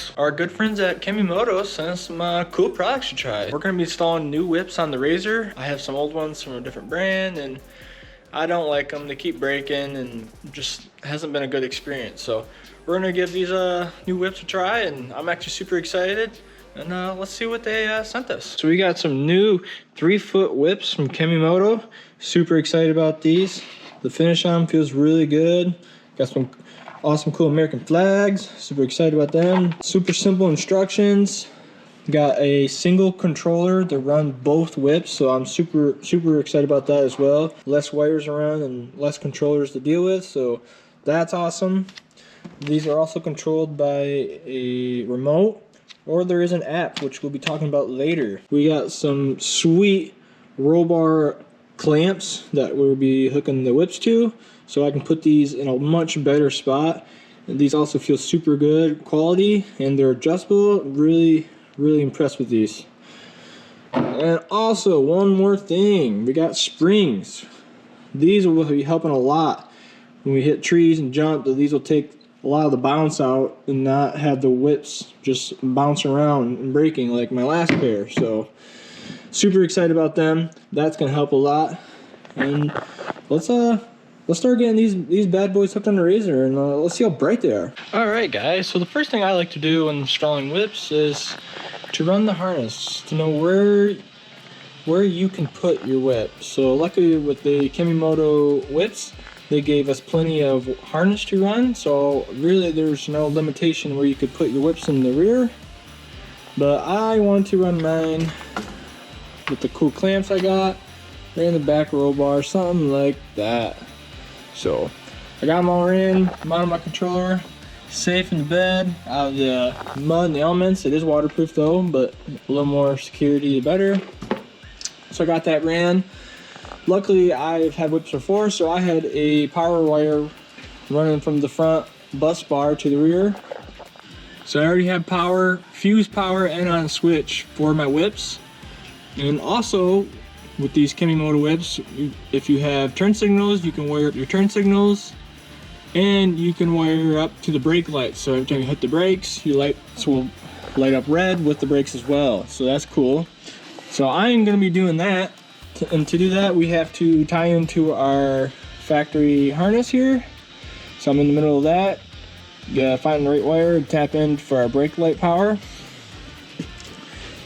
products. Our good friends at Kemimoto sent us some cool products to try. We're gonna be installing new whips on the razor. I have some old ones from a different brand and I don't like them. They keep breaking and just hasn't been a good experience. So we're gonna give these new whips a try and I'm actually super excited. And let's see what they sent us. So we got some new 3-foot whips from Kemimoto. Super excited about these. The finish on them feels really good. Got some awesome cool American flags. Super excited about them. Super simple instructions. Got a single controller to run both whips, so I'm super excited about that as well. Less wires around and less controllers to deal with, so that's awesome. These are also controlled by a remote, or there is an app, which we'll be talking about later. We got some sweet roll bar clamps that we'll be hooking the whips to, so I can put these in a much better spot. And these also feel super good quality, and they're adjustable. Really impressed with these. And also, one more thing, we got springs. These will be helping a lot when we hit trees and jump. These will take a lot of the bounce out and not have the whips just bounce around and breaking like my last pair. So super excited about them. That's gonna help a lot. And let's start getting these bad boys hooked on the razor and let's see how bright they are. All right, guys. So the first thing I like to do when installing whips is to run the harness to know where you can put your whip. So luckily with the Kemimoto whips, they gave us plenty of harness to run, so really there's no limitation where you could put your whips in the rear. But I want to run mine with the cool clamps I got right in the back roll bar, something like that. So I got them all in, mounted my controller, safe in the bed, out of the mud and the elements. It is waterproof though, but a little more security the better. So I got that ran. Luckily, I've had whips before, so I had a power wire running from the front bus bar to the rear. So I already have power, fuse power, and on switch for my whips. And also, with these Kemimoto whips, if you have turn signals, you can wire up your turn signals, and you can wire up to the brake lights. So every time you hit the brakes, your lights will light up red with the brakes as well. So that's cool. So I am going to be doing that. And to do that, we have to tie into our factory harness here. So I'm in the middle of that. Gotta find the right wire, tap in for our brake light power.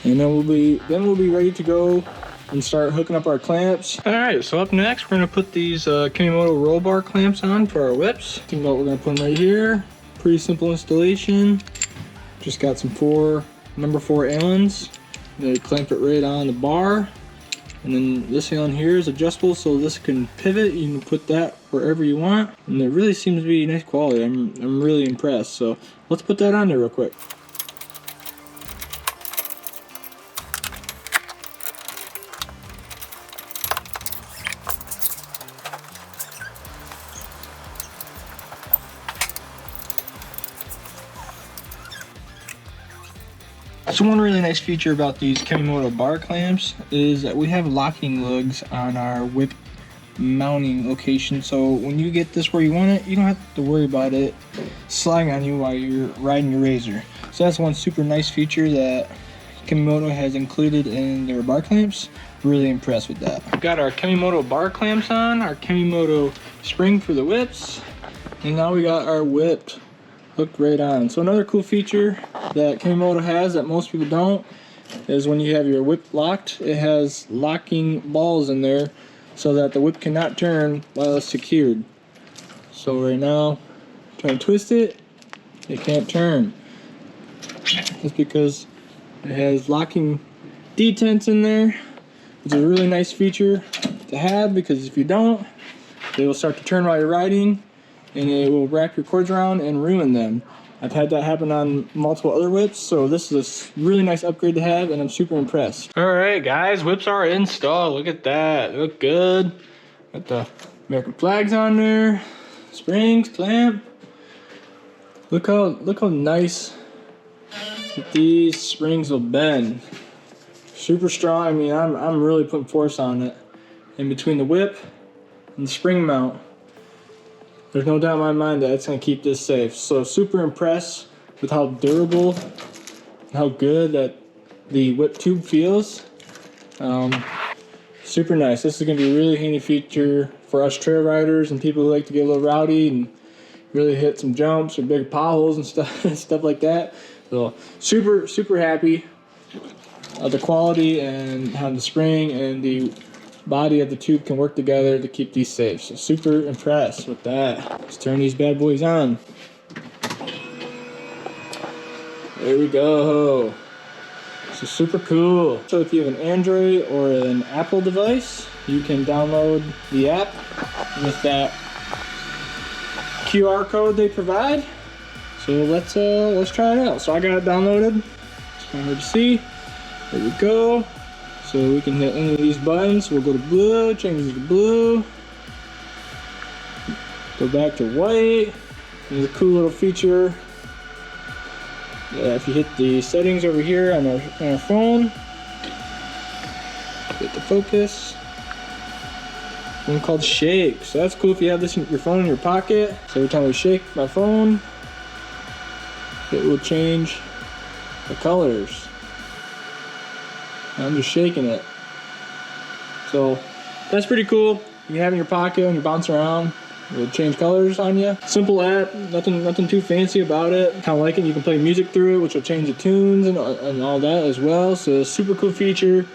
And then we'll be ready to go and start hooking up our clamps. All right, so up next, we're gonna put these Kemimoto roll bar clamps on for our whips. Think about what we're gonna put them right here. Pretty simple installation. Just got some number 4 Allens. They clamp it right on the bar. And then this Allen here is adjustable, so this can pivot. You can put that wherever you want. And it really seems to be nice quality. I'm really impressed. So let's put that on there real quick. So one really nice feature about these Kemimoto bar clamps is that we have locking lugs on our whip mounting location. So when you get this where you want it, you don't have to worry about it sliding on you while you're riding your razor. So that's one super nice feature that Kemimoto has included in their bar clamps. Really impressed with that. We've got our Kemimoto bar clamps on, our Kemimoto spring for the whips, and now we got our whip hooked right on. So another cool feature that Kemimoto has that most people don't is when you have your whip locked, it has locking balls in there so that the whip cannot turn while it's secured. So right now, trying to twist it, it can't turn. That's because it has locking detents in there, which is a really nice feature to have, because if you don't, they will start to turn while you're riding and it will wrap your cords around and ruin them. I've had that happen on multiple other whips, so this is a really nice upgrade to have, and I'm super impressed. All right, guys, whips are installed. Look at that, they look good. Got the American flags on there, springs, clamp. Look how nice these springs will bend. Super strong. I mean, I'm really putting force on it. In between the whip and the spring mount, there's no doubt in my mind that it's going to keep this safe. So super impressed with how durable and how good that the whip tube feels. Super nice. This is going to be a really handy feature for us trail riders and people who like to get a little rowdy and really hit some jumps or big potholes and stuff like that. So super happy. The quality and how the spring and the body of the tube can work together to keep these safe. So super impressed with that. Let's turn these bad boys on. There we go. So super cool. So if you have an Android or an Apple device, you can download the app with that QR code they provide. So let's try it out. So I got it downloaded. It's kind of hard to see. There we go. So we can hit any of these buttons. We'll go to blue, change it to blue. Go back to white. There's a cool little feature. If you hit the settings over here on our phone, hit the focus. One called shake. So that's cool if you have this in your phone in your pocket. So every time we shake my phone, it will change the colors. I'm just shaking it. So that's pretty cool. You have it in your pocket and you bounce around. It'll change colors on you. Simple app, nothing too fancy about it. Kind of like it. You can play music through it, which will change the tunes and all that as well. So super cool feature.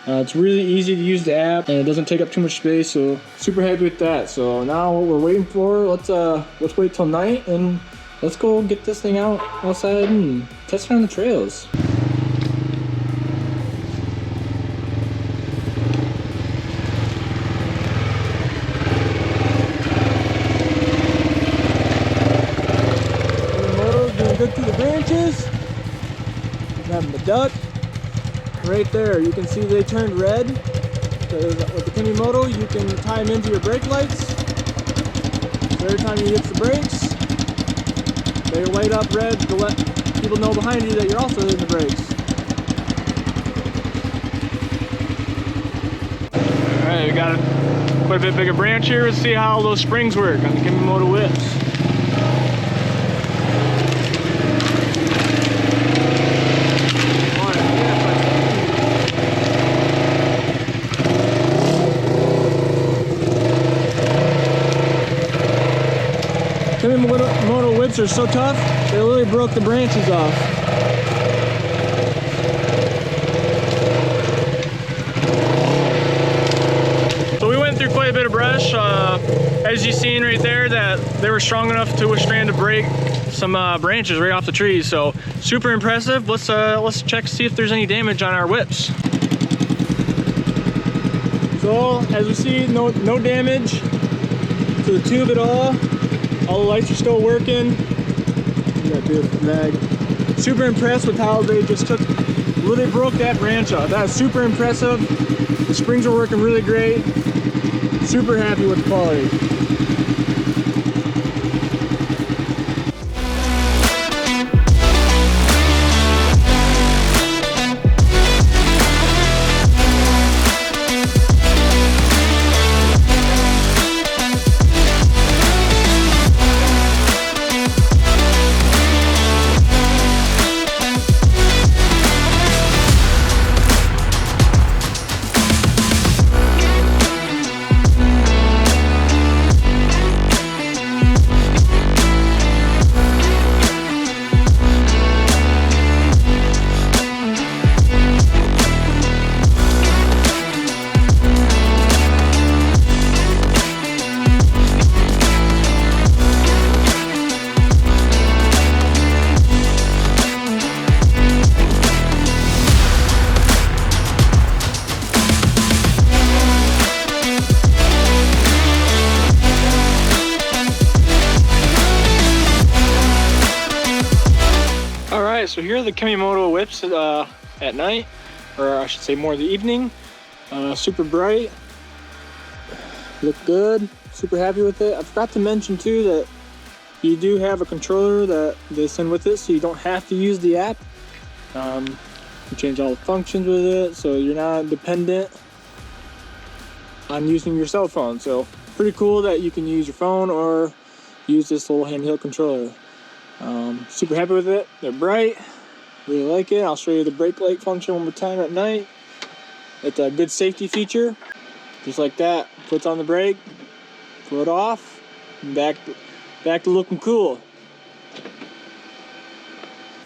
It's really easy to use the app and it doesn't take up too much space. So super happy with that. So now what we're waiting for, let's wait till night and let's go get this thing outside and test it on the trails. Good through the branches. Having the duck right there. You can see they turned red. With the Kemimoto, you can tie them into your brake lights. So every time you hit the brakes, they light up red to let people know behind you that you're also hitting the brakes. All right, we got quite a bit bigger branch here. Let's see how those springs work on the Kemimoto whips. Kemimoto whips are so tough, they literally broke the branches off. So we went through quite a bit of brush. As you've seen right there, that they were strong enough to withstand to break some branches right off the trees. So super impressive. Let's check see if there's any damage on our whips. So as we see, no damage to the tube at all. All the lights are still working. That beautiful drag. Super impressed with how they just literally broke that branch off. That's super impressive. The springs are working really great. Super happy with the quality. So here are the Kemimoto whips at night, or I should say more the evening. Super bright, look good, super happy with it. I forgot to mention too that you do have a controller that they send with it, so you don't have to use the app. You change all the functions with it, so you're not dependent on using your cell phone. So pretty cool that you can use your phone or use this little handheld controller. Super happy with it. They're bright. Really like it. I'll show you the brake light function one more time at night. It's a good safety feature. Just like that. Puts on the brake, foot off, and back to looking cool.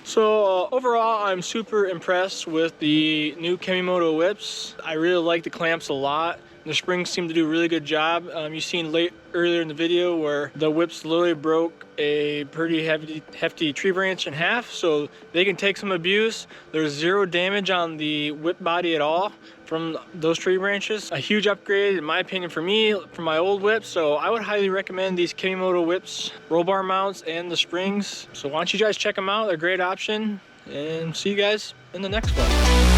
So overall, I'm super impressed with the new Kemimoto whips. I really like the clamps a lot. The springs seem to do a really good job. You seen earlier in the video where the whips literally broke a pretty hefty tree branch in half, so they can take some abuse. There's zero damage on the whip body at all from those tree branches. A huge upgrade, in my opinion, for me, from my old whip. So I would highly recommend these Kemimoto whips, roll bar mounts, and the springs. So why don't you guys check them out? They're a great option. And see you guys in the next one.